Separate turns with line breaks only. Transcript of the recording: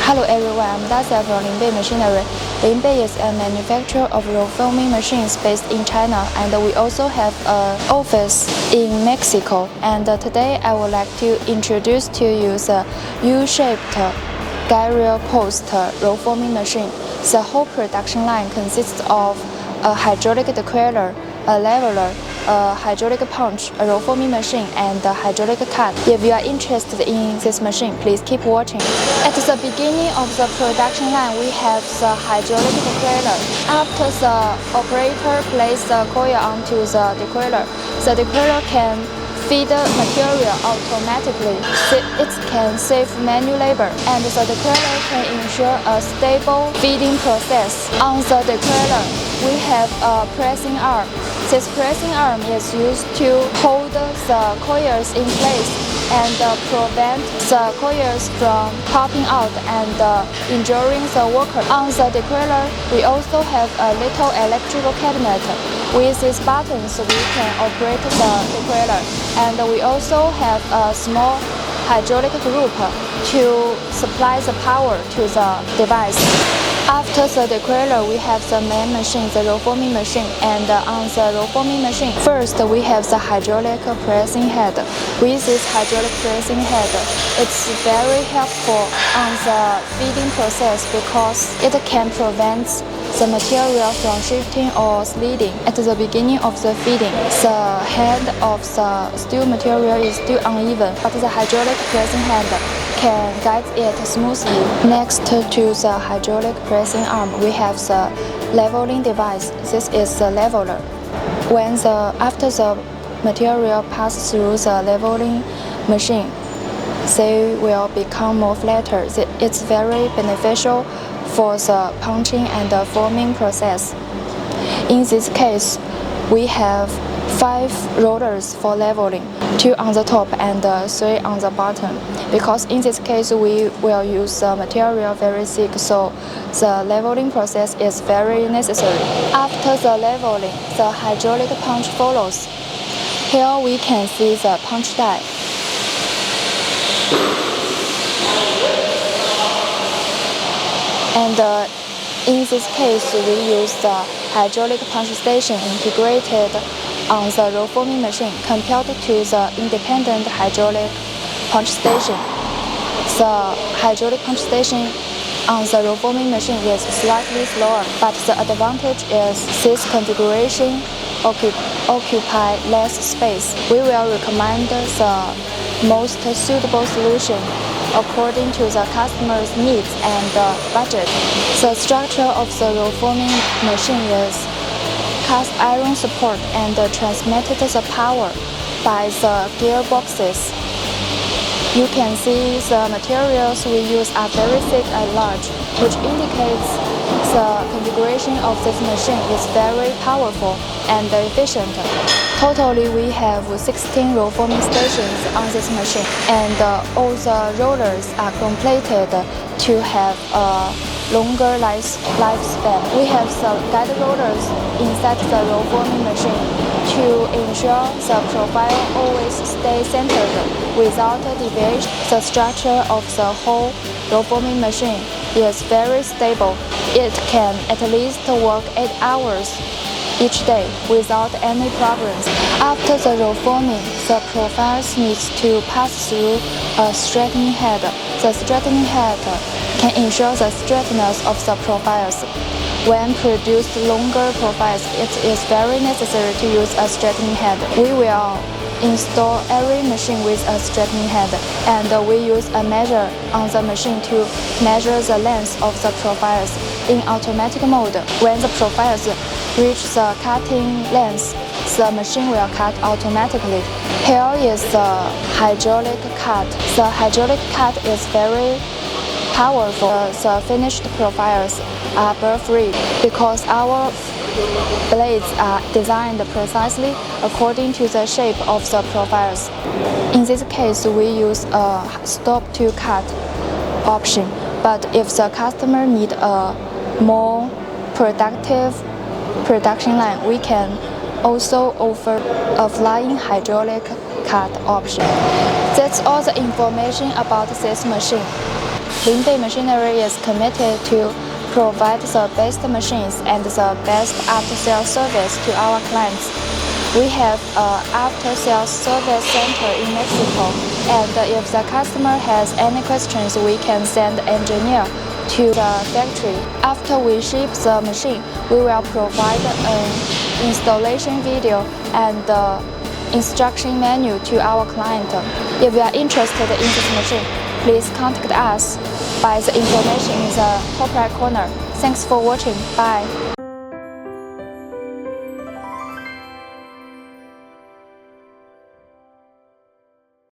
Hello everyone, I'm Tasia from Linbay Machinery. Linbay is a manufacturer of roll forming machines based in China, and we also have an office in Mexico. And today I would like to introduce to you the U-shaped Guardrail Post roll forming machine. The whole production line consists of a hydraulic decoiler, a leveler, a hydraulic punch, a roll forming machine, and a hydraulic cut. If you are interested in this machine, please keep watching. At the beginning of the production line, we have the hydraulic decoiler. After the operator places the coil onto the decoiler can feed the material automatically. It can save manual labor, and the decoiler can ensure a stable feeding process. On the decoiler, we have a pressing arm. This pressing arm is used to hold the coils in place and prevent the coils from popping out and injuring the worker. On the decoiler, we also have a little electrical cabinet. With these buttons, we can operate the decoiler, and we also have a small hydraulic group to supply the power to the device. After the decoiler, we have the main machine, the roll forming machine, and on the roll forming machine, first we have the hydraulic pressing head. With this hydraulic pressing head, it's very helpful on the feeding process because it can prevent the material from shifting or sliding. At the beginning of the feeding, the head of the steel material is still uneven, but the hydraulic pressing head can guide it smoothly. Next to the hydraulic pressing arm, we have the leveling device. This is the leveler. After the material passes through the leveling machine, they will become more flatter. It's very beneficial for the punching and the forming process. In this case, we have 5 rollers for leveling, 2 on the top and 3 on the bottom. Because in this case we will use the material very thick, so the leveling process is very necessary. After the leveling, the hydraulic punch follows. Here we can see the punch die. And in this case, we use the hydraulic punch station integrated on the roll forming machine compared to the independent hydraulic punch station. The hydraulic punch station on the roll forming machine is slightly slower, but the advantage is this configuration occupy less space. We will recommend the most suitable solution according to the customer's needs and budget. The structure of the roll forming machine is cast iron support and transmitted the power by the gearboxes. You can see the materials we use are very thick and large, which indicates the configuration of this machine is very powerful and efficient. Totally, we have 16 roll forming stations on this machine, and all the rollers are completed to have a longer lifespan. We have the guide rollers inside the roll forming machine to ensure the profile always stays centered without deviation. The structure of the whole roll forming machine is very stable. It can at least work 8 hours each day without any problems. After the roll forming, the profiles needs to pass through a straightening head. The straightening head can ensure the straightness of the profiles. When produced longer profiles, it is very necessary to use a straightening head. We will install every machine with a straightening head, and we use a measure on the machine to measure the length of the profiles in automatic mode. When the profiles reach the cutting length, the machine will cut automatically. Here is the hydraulic cut. The hydraulic cut is very powerful. The finished profiles are burr-free because our blades are designed precisely according to the shape of the profiles. In this case, we use a stop-to-cut option, but if the customer needs a more productive production line, we can also offer a flying hydraulic cut option. That's all the information about this machine. Linbay Machinery is committed to provide the best machines and the best after-sales service to our clients. We have an after-sales service center in Mexico, and if the customer has any questions, we can send an engineer to the factory. After we ship the machine, we will provide an installation video and the instruction manual to our client. If you are interested in this machine, please contact us by the information in the top right corner. Thanks for watching. Bye.